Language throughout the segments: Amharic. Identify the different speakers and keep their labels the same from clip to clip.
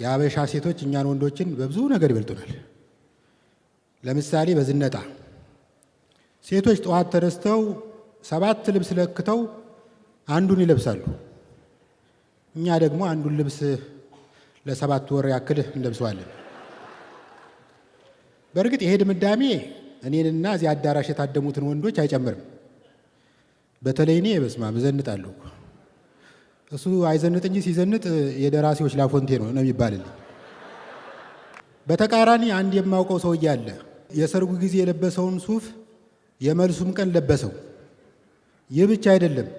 Speaker 1: የአበሻ ሴቶች እኛን ወንዶችን በብዙ ነገር ይበልጡናል። ለምሳሌ በዝነጣ ሴቶች ጠዋት ተነስተው 7 ልብስ ለክተው አንዱን ይለብሳሉ። እኛ ደግሞ አንዱን ልብስ ለ7 ወር ያክል እንለብሰዋለን። በእርግጥ ይሄ ድምዳሜ እኔንና እዚህ አዳራሽ የታደሙትን ወንዶች አይጨምርም። በተለይ እኔ በስማ እዘንጣለሁ። እሱ አይዘንጥ እንጂ ሲዘንጥ የደራሲዎች ላፎንቴ ነው የሚባልልኝ። በተቃራኒ አንድ የማውቀው ሰውዬ አለ። የሰርጉ ጊዜ የለበሰውን ሱፍ የመልሱም ቀን ለበሰው። ይህ ብቻ አይደለም፣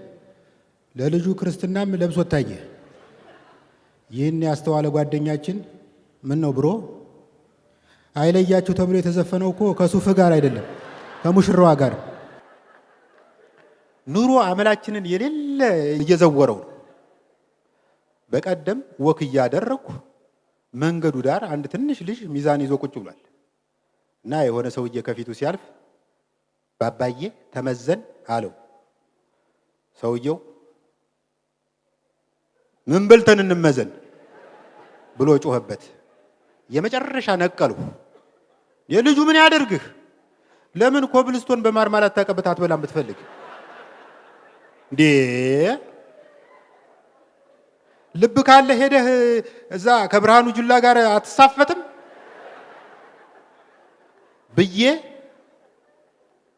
Speaker 1: ለልጁ ክርስትናም ለብሶት ታየ። ይህን ያስተዋለ ጓደኛችን ምን ነው ብሮ አይለያችሁ ተብሎ የተዘፈነው እኮ ከሱፍ ጋር አይደለም ከሙሽራዋ ጋር። ኑሮ አመላችንን የሌለ እየዘወረው ነው። በቀደም ወክ እያደረኩ መንገዱ ዳር አንድ ትንሽ ልጅ ሚዛን ይዞ ቁጭ ብሏል እና የሆነ ሰውዬ ከፊቱ ሲያልፍ ባባዬ ተመዘን አለው። ሰውየው ምን በልተን እንመዘን ብሎ ጮኸበት። የመጨረሻ ነቀሉ። የልጁ ምን ያደርግህ? ለምን ኮብልስቶን በማርማላት ተቀብታ አትበላም ብትፈልግ እንዴ? ልብ ካለ ሄደህ እዛ ከብርሃኑ ጁላ ጋር አትሳፈትም ብዬ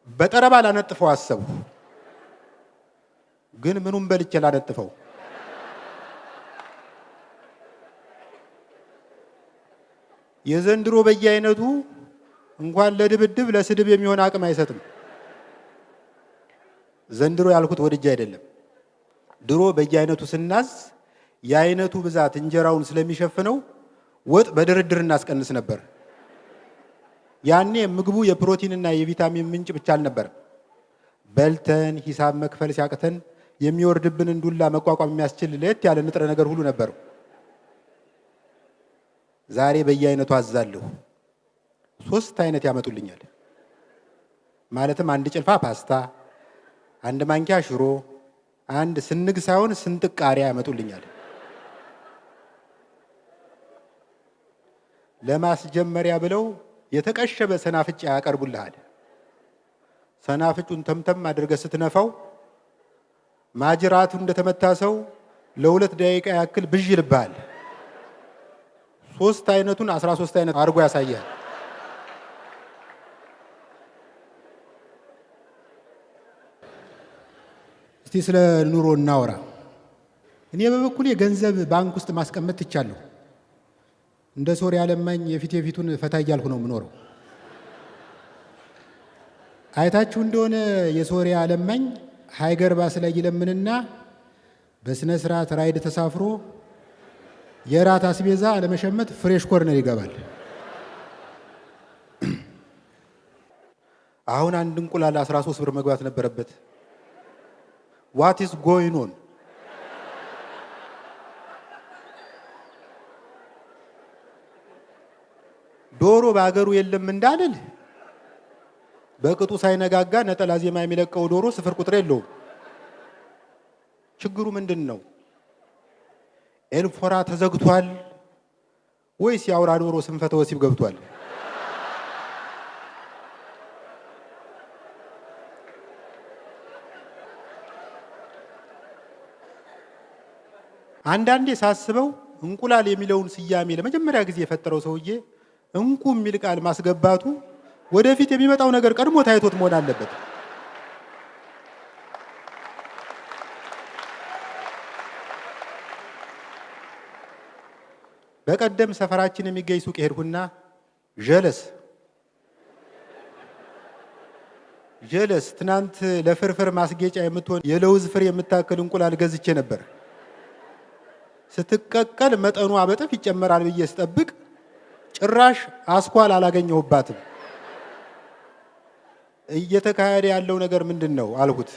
Speaker 1: በጠረባ ላነጥፈው አሰብኩ። ግን ምኑን በልቼ ላነጥፈው? የዘንድሮ በየአይነቱ እንኳን ለድብድብ ለስድብ የሚሆን አቅም አይሰጥም። ዘንድሮ ያልኩት ወድጄ አይደለም። ድሮ በየአይነቱ ስናዝ የአይነቱ ብዛት እንጀራውን ስለሚሸፍነው ወጥ በድርድር እናስቀንስ ነበር። ያኔ ምግቡ የፕሮቲንና የቪታሚን ምንጭ ብቻ አልነበረም። በልተን ሂሳብ መክፈል ሲያቅተን የሚወርድብንን ዱላ መቋቋም የሚያስችል ለየት ያለ ንጥረ ነገር ሁሉ ነበረው። ዛሬ በየአይነቱ አዛለሁ። 3 አይነት ያመጡልኛል። ማለትም 1 ጭልፋ ፓስታ፣ 1 ማንኪያ ሽሮ፣ 1 ስንግ ሳይሆን ስንጥቅ ቃሪያ ያመጡልኛል። ለማስጀመሪያ ብለው የተቀሸበ ሰናፍጭ ያቀርቡልሃል። ሰናፍጩን ተምተም አድርገህ ስትነፋው ማጅራቱ እንደተመታ ሰው ለ2 ደቂቃ ያክል ብዥ ይልብሃል። 3 አይነቱን 13 አይነት አድርጎ ያሳያል። እስቲ ስለ ኑሮ እናወራ። እኔ በበኩሌ ገንዘብ ባንክ ውስጥ ማስቀመጥ ትቻለሁ። እንደ ሶሪያ ለማኝ የፊቱን ፈታ እያልኩ ነው የምኖረው። አይታችሁ እንደሆነ የሶሪያ ለማኝ ሃይገር ባስ ላይ ይለምንና በስነ ስርዓት ራይድ ተሳፍሮ የራት አስቤዛ ለመሸመት ፍሬሽ ኮርነር ይገባል። አሁን አንድ እንቁላል 13 ብር መግባት ነበረበት። ዋት ኢዝ ጎይንግ ኦን? ዶሮ በአገሩ የለም እንዳልል በቅጡ ሳይነጋጋ ነጠላ ዜማ የሚለቀው ዶሮ 0 ቁጥር የለውም። ችግሩ ምንድን ነው? ኤልፎራ ተዘግቷል ወይስ የአውራ ዶሮ ስንፈተ ወሲብ ገብቷል? አንዳንዴ ሳስበው እንቁላል የሚለውን ስያሜ ለመጀመሪያ ጊዜ የፈጠረው ሰውዬ እንቁ የሚል ቃል ማስገባቱ ወደፊት የሚመጣው ነገር ቀድሞ ታይቶት መሆን አለበት። በቀደም ሰፈራችን የሚገኝ ሱቅ ሄድኩና ጀለስ ትናንት ለፍርፍር ማስጌጫ የምትሆን የለውዝ ፍሬ የምታክል እንቁላል ገዝቼ ነበር። ስትቀቀል መጠኗ በጥፍ ይጨመራል ብዬ ስጠብቅ ጭራሽ አስኳል አላገኘሁባትም። እየተካሄደ ያለው ነገር ምንድን ነው አልኩት።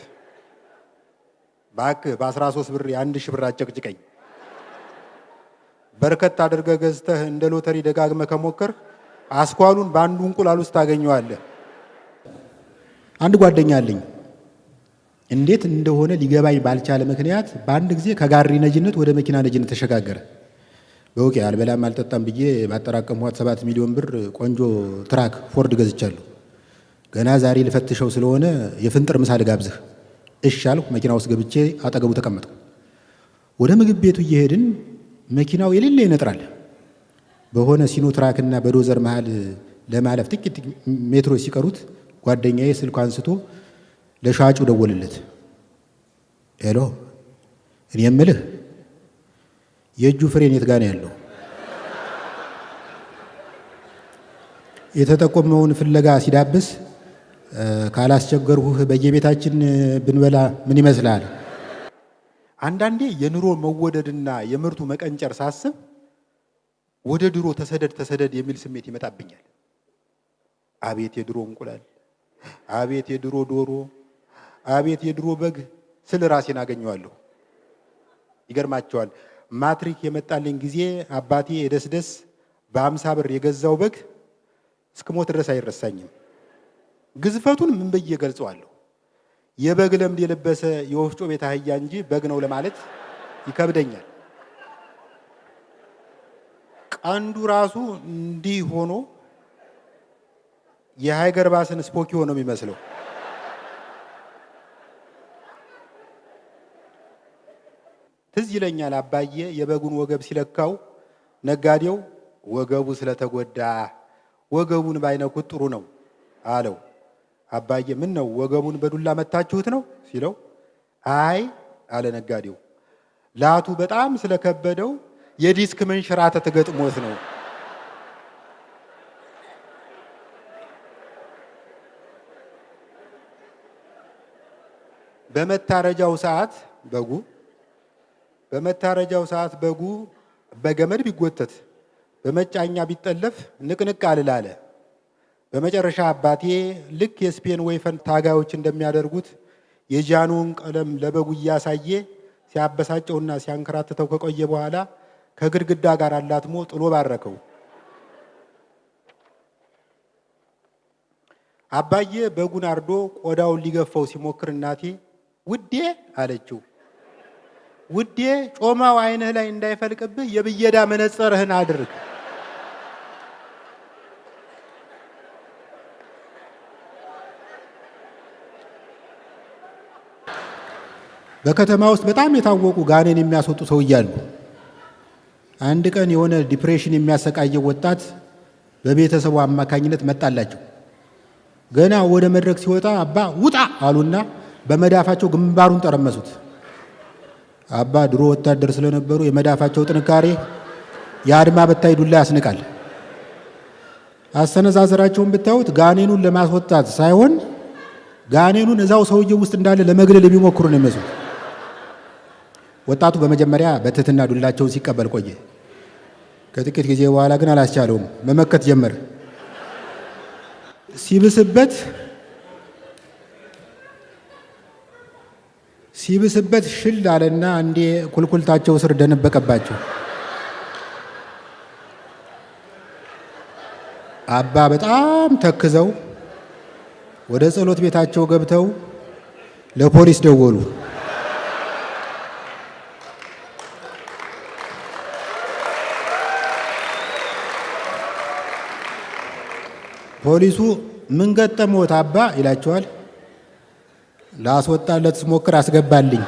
Speaker 1: ባክ በ13 ብር የ1000 ብር አጨቅጭቀኝ። በርከት አድርገህ ገዝተህ እንደ ሎተሪ ደጋግመህ ከሞከር አስኳሉን በአንዱ እንቁላል ውስጥ ታገኘዋለህ። አንድ ጓደኛ አለኝ። እንዴት እንደሆነ ሊገባኝ ባልቻለ ምክንያት በአንድ ጊዜ ከጋሪ ነጅነት ወደ መኪና ነጅነት ተሸጋገረ። በኦኬ አልበላም አልጠጣም ብዬ ባጠራቀምኳት 7 ሚሊዮን ብር ቆንጆ ትራክ ፎርድ ገዝቻለሁ። ገና ዛሬ ልፈትሸው ስለሆነ የፍንጥር ምሳ ልጋብዝህ። እሺ አልኩ። መኪና ውስጥ ገብቼ አጠገቡ ተቀመጥኩ። ወደ ምግብ ቤቱ እየሄድን መኪናው የሌለ ይነጥራል። በሆነ ሲኖ ትራክና በዶዘር መሃል ለማለፍ ጥቂት ሜትሮች ሲቀሩት ጓደኛዬ ስልኩ አንስቶ ለሻጩ ደወልለት። ሄሎ፣ እኔ የምልህ የእጁ ፍሬን የት ጋር ነው ያለው? የተጠቆመውን ፍለጋ ሲዳብስ ካላስቸገርሁህ በየቤታችን ብንበላ ምን ይመስላል? አንዳንዴ የኑሮ መወደድና የምርቱ መቀንጨር ሳስብ ወደ ድሮ ተሰደድ ተሰደድ የሚል ስሜት ይመጣብኛል። አቤት የድሮ እንቁላል፣ አቤት የድሮ ዶሮ፣ አቤት የድሮ በግ ስል ራሴን አገኘዋለሁ። ይገርማቸዋል። ማትሪክ የመጣልኝ ጊዜ አባቴ የደስደስ በ50 ብር የገዛው በግ እስክሞት ድረስ አይረሳኝም። ግዝፈቱን ምን ብዬ ገልጸዋለሁ? የበግ ለምድ የለበሰ የወፍጮ ቤት አህያ እንጂ በግ ነው ለማለት ይከብደኛል። ቀንዱ ራሱ እንዲህ ሆኖ የሃይገር ባስን ስፖኪዮ ነው የሚመስለው። ትዝ ይለኛል አባዬ የበጉን ወገብ ሲለካው ነጋዴው ወገቡ ስለተጎዳ ወገቡን ባይነኩት ጥሩ ነው አለው። አባዬ ምን ነው ወገቡን በዱላ መታችሁት ነው ሲለው፣ አይ አለ ነጋዴው፣ ላቱ በጣም ስለከበደው የዲስክ መንሸራተት ገጥሞት ነው። በመታረጃው ሰዓት በጉ በገመድ ቢጎተት በመጫኛ ቢጠለፍ ንቅንቅ አልላለ። በመጨረሻ አባቴ ልክ የስፔን ወይፈን ታጋዮች እንደሚያደርጉት የጃኑን ቀለም ለበጉ እያሳየ ሲያበሳጨውና ሲያንከራትተው ከቆየ በኋላ ከግድግዳ ጋር አላትሞ ጥሎ ባረከው። አባዬ በጉን አርዶ ቆዳውን ሊገፋው ሲሞክር እናቴ ውዴ አለችው። ውዴ ጮማው ዓይንህ ላይ እንዳይፈልቅብህ የብየዳ መነጽርህን አድርግ። በከተማ ውስጥ በጣም የታወቁ ጋኔን የሚያስወጡ ሰው እያሉ አንድ ቀን የሆነ ዲፕሬሽን የሚያሰቃየው ወጣት በቤተሰቡ አማካኝነት መጣላቸው። ገና ወደ መድረክ ሲወጣ አባ ውጣ አሉና በመዳፋቸው ግንባሩን ጠረመሱት። አባ ድሮ ወታደር ስለነበሩ የመዳፋቸው ጥንካሬ የአድማ በታይ ዱላ ያስንቃል። አሰነዛዘራቸውን ብታዩት ጋኔኑን ለማስወጣት ሳይሆን ጋኔኑን እዛው ሰውየው ውስጥ እንዳለ ለመግደል የሚሞክሩ ነው የሚመስሉት። ወጣቱ በመጀመሪያ በትህትና ዱላቸውን ሲቀበል ቆየ። ከጥቂት ጊዜ በኋላ ግን አላስቻለውም፣ መመከት ጀመር። ሲብስበት ሽል አለና አንዴ ኩልኩልታቸው ስር ደነበቀባቸው። አባ በጣም ተክዘው ወደ ጸሎት ቤታቸው ገብተው ለፖሊስ ደወሉ። ፖሊሱ ምን ገጠመዎት አባ ይላቸዋል። ላስወጣለት ስሞክር አስገባልኝ።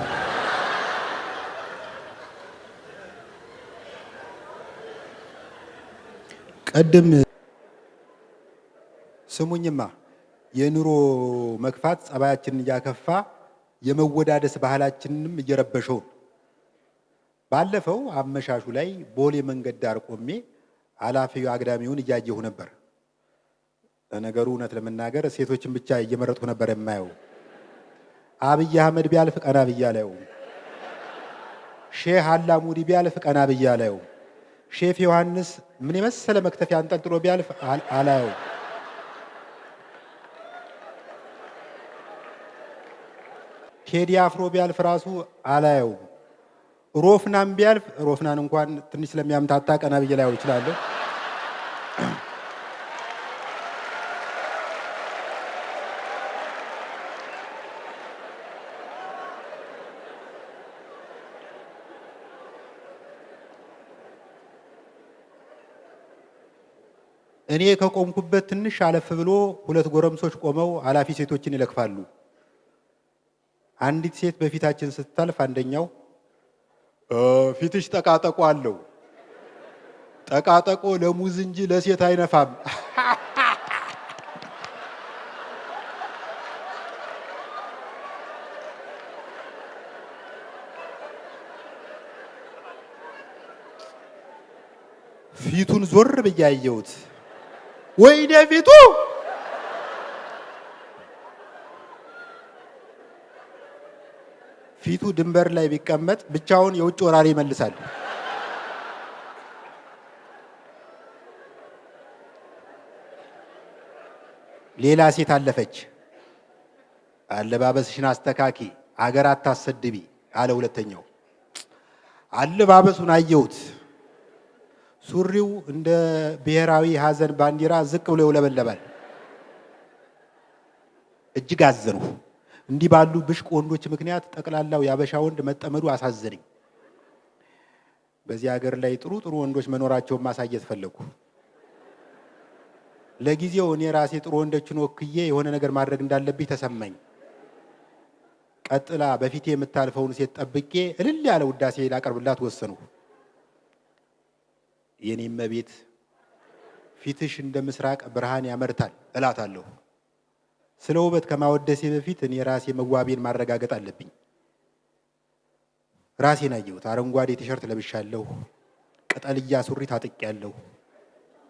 Speaker 1: ቀድም ስሙኝማ የኑሮ መክፋት ጸባያችንን እያከፋ የመወዳደስ ባህላችንንም እየረበሸው። ባለፈው አመሻሹ ላይ ቦሌ መንገድ ዳር ቆሜ አላፊው አግዳሚውን እያየሁ ነበር። ነገሩ እውነት ለመናገር ሴቶችን ብቻ እየመረጥኩ ነበር የማየው። አብይ አህመድ ቢያልፍ ቀና ብዬ አላየው። ሼህ አላሙዲ ቢያልፍ ቀና ብዬ አላየው። ሼፍ ዮሐንስ ምን የመሰለ መክተፊያ አንጠልጥሎ ቢያልፍ አላየው። ቴዲ አፍሮ ቢያልፍ ራሱ አላየው። ሮፍናን ቢያልፍ ሮፍናን እንኳን ትንሽ ስለሚያምታታ ቀና ብዬ ላየው እችላለሁ። እኔ ከቆምኩበት ትንሽ አለፍ ብሎ ሁለት ጎረምሶች ቆመው ኃላፊ ሴቶችን ይለክፋሉ። አንዲት ሴት በፊታችን ስታልፍ አንደኛው ፊትሽ ጠቃጠቆ አለው፣ ጠቃጠቆ ለሙዝ እንጂ ለሴት አይነፋም። ፊቱን ዞር ብዬ አየሁት። ወይኔ ፊቱ! ፊቱ ድንበር ላይ ቢቀመጥ ብቻውን የውጭ ወራሪ ይመልሳል። ሌላ ሴት አለፈች። አለባበስሽን አስተካኪ፣ አገር አታሰድቢ አለ ሁለተኛው። አለባበሱን አየሁት። ሱሪው እንደ ብሔራዊ ሀዘን ባንዲራ ዝቅ ብሎ ይውለበለባል። እጅግ አዘንሁ። እንዲህ ባሉ ብሽቅ ወንዶች ምክንያት ጠቅላላው ያበሻ ወንድ መጠመዱ አሳዘነኝ። በዚህ ሀገር ላይ ጥሩ ጥሩ ወንዶች መኖራቸውን ማሳየት ፈለጉ። ለጊዜው እኔ ራሴ ጥሩ ወንዶችን ወክዬ የሆነ ነገር ማድረግ እንዳለብኝ ተሰማኝ። ቀጥላ በፊቴ የምታልፈውን ሴት ጠብቄ እልል ያለ ውዳሴ ላቀርብላት ወሰንሁ። የኔ እመቤት ፊትሽ እንደ ምስራቅ ብርሃን ያመርታል እላታለሁ። ስለ ውበት ከማወደሴ በፊት እኔ ራሴ መዋቤን ማረጋገጥ አለብኝ። ራሴን አየሁት። አረንጓዴ ቲሸርት ለብሻለሁ። ቅጠልያ ሱሪ ታጥቄያለሁ።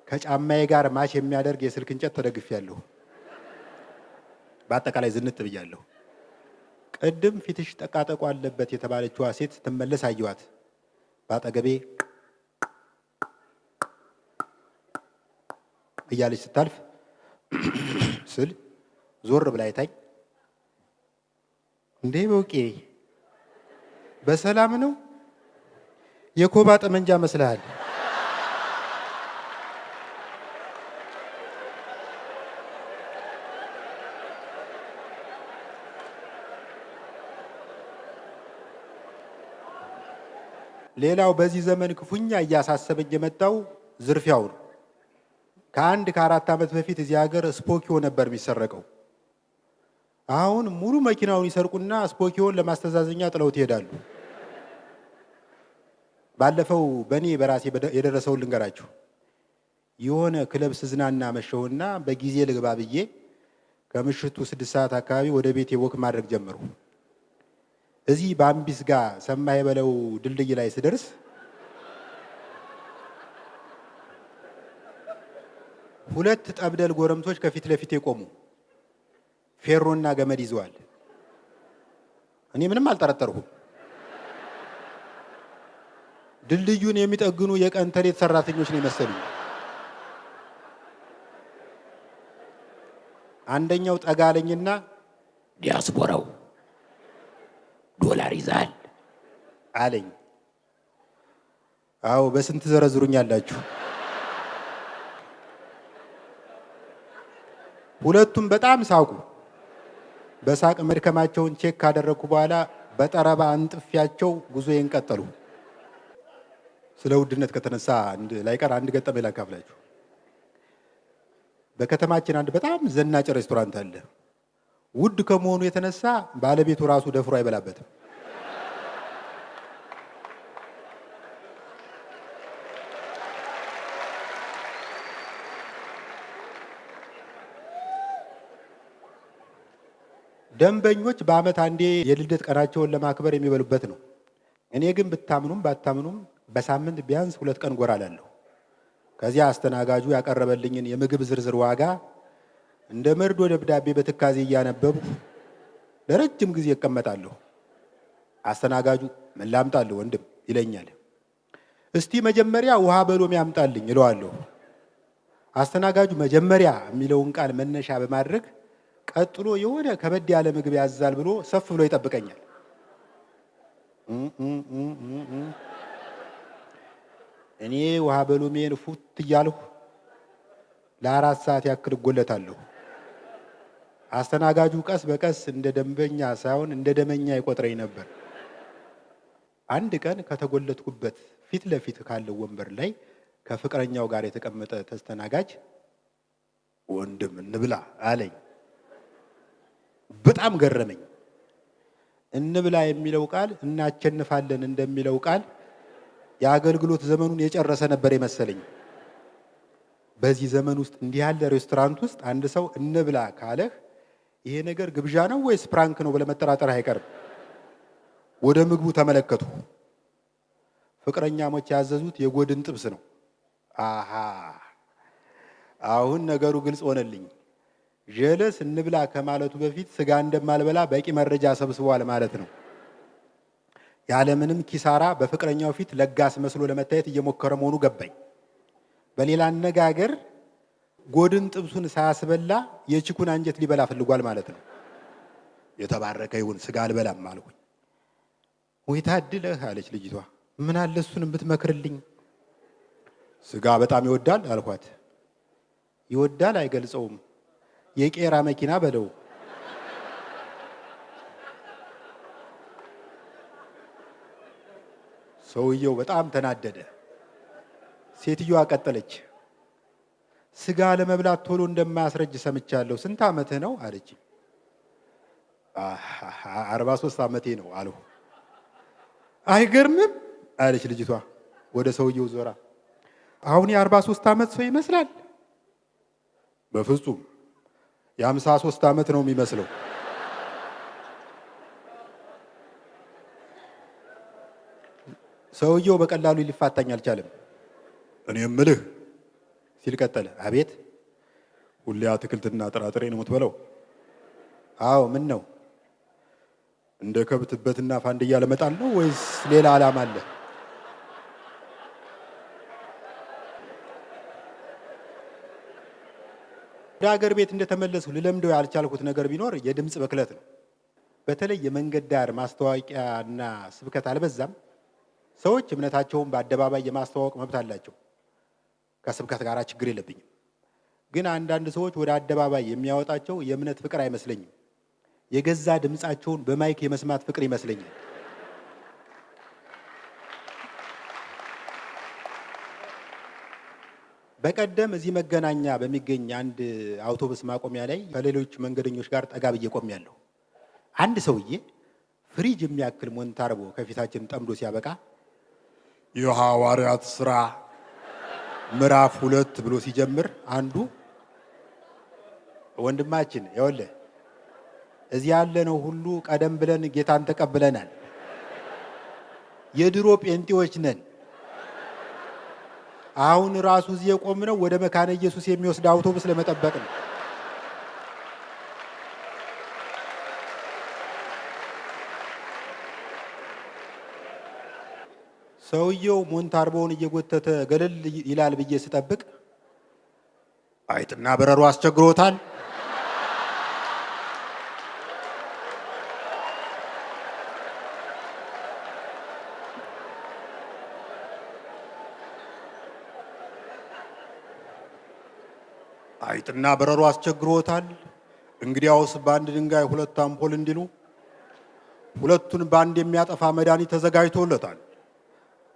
Speaker 1: ከጫማዬ ጋር ማች የሚያደርግ የስልክ እንጨት ተደግፌያለሁ። በአጠቃላይ ዝንጥ ብያለሁ። ቅድም ፊትሽ ጠቃጠቆ አለበት የተባለችዋ ሴት ስትመለስ አየኋት። በአጠገቤ እያለች ስታልፍ ስል ዞር ብላ አይታኝ፣ እንዴ በውቄ በሰላም ነው? የኮባ ጠመንጃ መስልሃል። ሌላው በዚህ ዘመን ክፉኛ እያሳሰበኝ የመጣው ዝርፊያው ነው። ከ4 ዓመት በፊት እዚህ ሀገር ስፖኪዮ ነበር የሚሰረቀው። አሁን ሙሉ መኪናውን ይሰርቁና ስፖኪዮን ለማስተዛዘኛ ጥለውት ይሄዳሉ። ባለፈው በእኔ በራሴ የደረሰውን ልንገራችሁ። የሆነ ክለብ ስዝናና መሸሁና በጊዜ ልግባ ብዬ ከምሽቱ 6 ሰዓት አካባቢ ወደ ቤቴ ወክ ማድረግ ጀመሩ። እዚህ በአምቢስ ጋር ሰማይ በለው ድልድይ ላይ ስደርስ ሁለት ጠብደል ጎረምሶች ከፊት ለፊት የቆሙ ፌሮና ገመድ ይዘዋል። እኔ ምንም አልጠረጠርኩም። ድልድዩን የሚጠግኑ የቀን ተሌት ሰራተኞች ነው የመሰሉኝ። አንደኛው ጠጋለኝና ዲያስፖራው ዶላር ይዛል አለኝ። አዎ በስንት ዘረዝሩኛላችሁ? ሁለቱም በጣም ሳቁ። በሳቅ መድከማቸውን ቼክ ካደረኩ በኋላ በጠረባ አንጥፊያቸው ጉዞዬን ቀጠሉ። ስለ ውድነት ከተነሳ ላይቀር አንድ ገጠመኝ ላካፍላችሁ። በከተማችን አንድ በጣም ዘናጭ ሬስቶራንት አለ። ውድ ከመሆኑ የተነሳ ባለቤቱ ራሱ ደፍሮ አይበላበትም። ደንበኞች በዓመት አንዴ የልደት ቀናቸውን ለማክበር የሚበሉበት ነው። እኔ ግን ብታምኑም ባታምኑም በሳምንት ቢያንስ 2 ቀን ጎራ እላለሁ። ከዚያ አስተናጋጁ ያቀረበልኝን የምግብ ዝርዝር ዋጋ እንደ መርዶ ደብዳቤ በትካዜ እያነበብኩ ለረጅም ጊዜ እቀመጣለሁ። አስተናጋጁ ምን ላምጣልህ ወንድም ይለኛል። እስቲ መጀመሪያ ውሃ በሎሚ ያምጣልኝ እለዋለሁ። አስተናጋጁ መጀመሪያ የሚለውን ቃል መነሻ በማድረግ ቀጥሎ የሆነ ከበድ ያለ ምግብ ያዛል ብሎ ሰፍ ብሎ ይጠብቀኛል። እኔ ውሃ በሎሜን ፉት እያልሁ ለ4 ሰዓት ያክል እጎለታለሁ። አስተናጋጁ ቀስ በቀስ እንደ ደንበኛ ሳይሆን እንደ ደመኛ ይቆጥረኝ ነበር። አንድ ቀን ከተጎለትኩበት ፊት ለፊት ካለው ወንበር ላይ ከፍቅረኛው ጋር የተቀመጠ ተስተናጋጅ ወንድም እንብላ አለኝ። በጣም ገረመኝ። እንብላ የሚለው ቃል እናቸንፋለን እንደሚለው ቃል የአገልግሎት ዘመኑን የጨረሰ ነበር የመሰለኝ። በዚህ ዘመን ውስጥ እንዲህ ያለ ሬስቶራንት ውስጥ አንድ ሰው እንብላ ካለህ ይሄ ነገር ግብዣ ነው ወይስ ፕራንክ ነው ብለህ መጠራጠር አይቀርም። ወደ ምግቡ ተመለከቱ። ፍቅረኛሞች ያዘዙት የጎድን ጥብስ ነው። አሃ አሁን ነገሩ ግልጽ ሆነልኝ። ጀለስ እንብላ ከማለቱ በፊት ስጋ እንደማልበላ በቂ መረጃ ሰብስቧል ማለት ነው። ያለምንም ኪሳራ በፍቅረኛው ፊት ለጋስ መስሎ ለመታየት እየሞከረ መሆኑ ገባኝ። በሌላ አነጋገር ጎድን ጥብሱን ሳያስበላ የቺኩን አንጀት ሊበላ ፈልጓል ማለት ነው። የተባረከ ይሁን ስጋ አልበላም አልኩኝ። ወይ ታድለህ አለች ልጅቷ። ምን አለ እሱን ብትመክርልኝ። ስጋ በጣም ይወዳል አልኳት። ይወዳል አይገልጸውም፣ የቄራ መኪና በለው። ሰውየው በጣም ተናደደ። ሴትዮዋ ቀጠለች። ስጋ ለመብላት ቶሎ እንደማያስረጅ ሰምቻለሁ። ስንት ዓመትህ ነው አለች። 43 ዓመቴ ነው አልሁ። አይገርምም አለች ልጅቷ ወደ ሰውየው ዞራ። አሁን የ43 ዓመት ሰው ይመስላል? በፍጹም የ53 ዓመት ነው የሚመስለው። ሰውየው በቀላሉ ሊፋታኝ አልቻለም። እኔ የምልህ ሲል ቀጠለ። አቤት። ሁሌ አትክልትና ጥራጥሬ ነው የምትበለው? አዎ። ምን ነው እንደ ከብትበትና ፋንድያ ለመጣል ነው ወይስ ሌላ ዓላማ አለ? ወደ ሀገር ቤት እንደተመለስኩ ልለምደው ያልቻልኩት ነገር ቢኖር የድምፅ ብክለት ነው። በተለይ የመንገድ ዳር ማስታወቂያና ስብከት አልበዛም? ሰዎች እምነታቸውን በአደባባይ የማስተዋወቅ መብት አላቸው። ከስብከት ጋር ችግር የለብኝም። ግን አንዳንድ ሰዎች ወደ አደባባይ የሚያወጣቸው የእምነት ፍቅር አይመስለኝም። የገዛ ድምፃቸውን በማይክ የመስማት ፍቅር ይመስለኛል። በቀደም እዚህ መገናኛ በሚገኝ አንድ አውቶቡስ ማቆሚያ ላይ ከሌሎች መንገደኞች ጋር ጠጋ ብዬ ቆሜያለሁ። አንድ ሰውዬ ፍሪጅ የሚያክል ሞንታርቦ ከፊታችን ጠምዶ ሲያበቃ የሐዋርያት ሥራ ምዕራፍ 2 ብሎ ሲጀምር አንዱ ወንድማችን ይኸውልህ እዚህ ያለነው ሁሉ ቀደም ብለን ጌታን ተቀብለናል። የድሮ ጴንጤዎች ነን። አሁን ራሱ እዚህ የቆምነው ወደ መካነ ኢየሱስ የሚወስድ አውቶቡስ ለመጠበቅ ነው። ሰውየው ሞንታርቦውን እየጎተተ ገለል ይላል ብዬ ስጠብቅ አይጥና በረሮ አስቸግሮታል። አይጥና በረሮ አስቸግሮታል። እንግዲያውስ በአንድ ድንጋይ ሁለት አምፖል እንዲሉ ሁለቱን በአንድ የሚያጠፋ መድኃኒት ተዘጋጅቶለታል።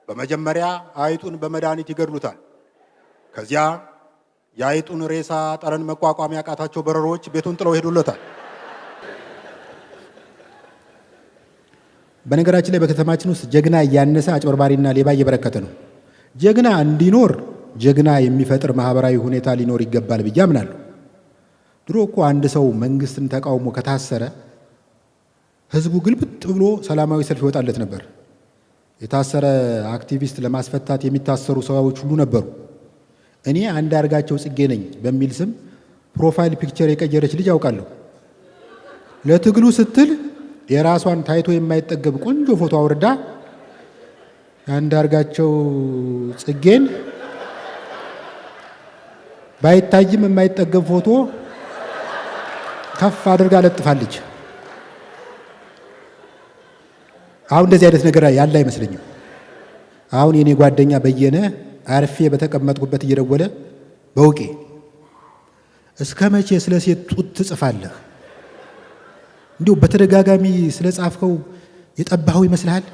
Speaker 1: በመጀመሪያ አይጡን በመድኃኒት ይገድሉታል። ከዚያ የአይጡን ሬሳ ጠረን መቋቋም ያቃታቸው በረሮች ቤቱን ጥለው ይሄዱለታል። በነገራችን ላይ በከተማችን ውስጥ ጀግና እያነሰ አጭበርባሪና ሌባ እየበረከተ ነው። ጀግና እንዲኖር ጀግና የሚፈጥር ማህበራዊ ሁኔታ ሊኖር ይገባል ብዬ አምናለሁ። ድሮ እኮ አንድ ሰው መንግስትን ተቃውሞ ከታሰረ ህዝቡ ግልብጥ ብሎ ሰላማዊ ሰልፍ ይወጣለት ነበር። የታሰረ አክቲቪስት ለማስፈታት የሚታሰሩ ሰዎች ሁሉ ነበሩ። እኔ አንዳርጋቸው ጽጌ ነኝ በሚል ስም ፕሮፋይል ፒክቸር የቀየረች ልጅ አውቃለሁ። ለትግሉ ስትል የራሷን ታይቶ የማይጠገብ ቆንጆ ፎቶ አውርዳ አንዳርጋቸው ጽጌን ባይታይም የማይጠገብ ፎቶ ከፍ አድርጋ ለጥፋለች። አሁን እንደዚህ አይነት ነገር ያለ አይመስለኝም። አሁን የኔ ጓደኛ በየነ አርፌ በተቀመጥኩበት እየደወለ በውቄ እስከ መቼ ስለ ሴት ጡት ትጽፋለህ? እንዲሁ በተደጋጋሚ ስለ ጻፍከው የጠባኸው ይመስልሃል?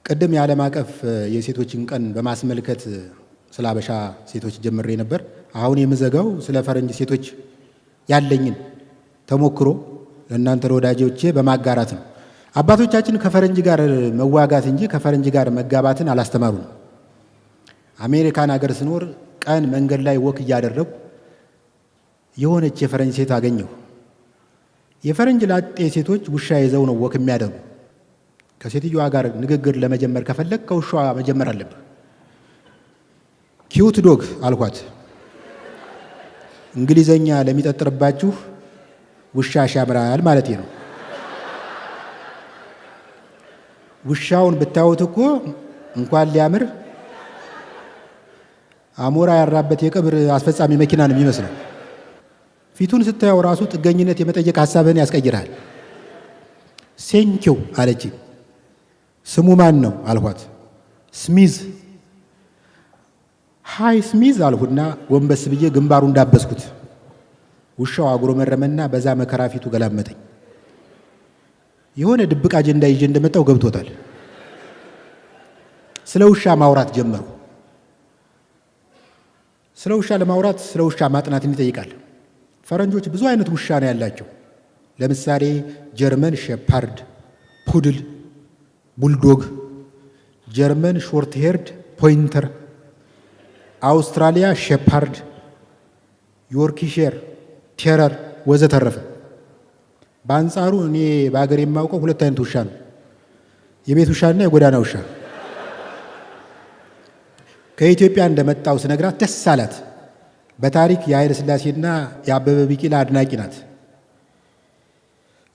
Speaker 1: ቅድም የዓለም አቀፍ የሴቶችን ቀን በማስመልከት ስለ አበሻ ሴቶች ጀምሬ ነበር። አሁን የምዘጋው ስለ ፈረንጅ ሴቶች ያለኝን ተሞክሮ ለእናንተ ለወዳጆቼ በማጋራት ነው። አባቶቻችን ከፈረንጅ ጋር መዋጋት እንጂ ከፈረንጅ ጋር መጋባትን አላስተማሩም። አሜሪካን ሀገር ስኖር ቀን መንገድ ላይ ወክ እያደረጉ የሆነች የፈረንጅ ሴት አገኘሁ። የፈረንጅ ላጤ ሴቶች ውሻ ይዘው ነው ወክ የሚያደርጉ። ከሴትዮዋ ጋር ንግግር ለመጀመር ከፈለግ ከውሻዋ መጀመር አለብህ። ኪዩት ዶግ አልኳት። እንግሊዘኛ ለሚጠጥርባችሁ ውሻ ያምራል ማለት ነው። ውሻውን ብታዩት እኮ እንኳን ሊያምር አሞራ ያራበት የቀብር አስፈጻሚ መኪና ነው የሚመስለው። ፊቱን ስታየው ራሱ ጥገኝነት የመጠየቅ ሀሳብህን ያስቀይራል። ሴንኪው አለች። ስሙ ማን ነው አልኳት። ስሚዝ። ሃይ ስሚዝ አልሁና ጎንበስ ብዬ ግንባሩ እንዳበስኩት። ውሻው አጉረመረመና በዛ መከራ ፊቱ ገላመጠኝ። የሆነ ድብቅ አጀንዳ ይዤ እንደመጣው ገብቶታል። ስለ ውሻ ማውራት ጀመሩ። ስለ ውሻ ለማውራት ስለ ውሻ ማጥናትን ይጠይቃል። ፈረንጆች ብዙ አይነት ውሻ ነው ያላቸው። ለምሳሌ ጀርመን ሼፓርድ፣ ፑድል፣ ቡልዶግ፣ ጀርመን ሾርት ሄርድ ፖይንተር፣ አውስትራሊያ ሼፓርድ፣ ዮርክሼር ቴረር ወዘተረፈ። በአንጻሩ እኔ በሀገር የማውቀው ሁለት አይነት ውሻ ነው፣ የቤት ውሻና የጎዳና ውሻ። ከኢትዮጵያ እንደመጣው ስነግራት ደስ አላት። በታሪክ የኃይለ ሥላሴና የአበበ ቢቂላ አድናቂ ናት።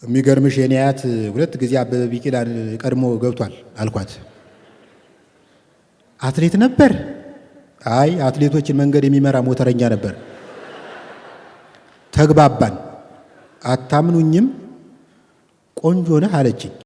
Speaker 1: የሚገርምሽ የኔ አያት 2 ጊዜ አበበ ቢቂላን ቀድሞ ገብቷል አልኳት። አትሌት ነበር? አይ አትሌቶችን መንገድ የሚመራ ሞተረኛ ነበር። ተግባባን። አታምኑኝም? ቆንጆ ነህ አለችኝ።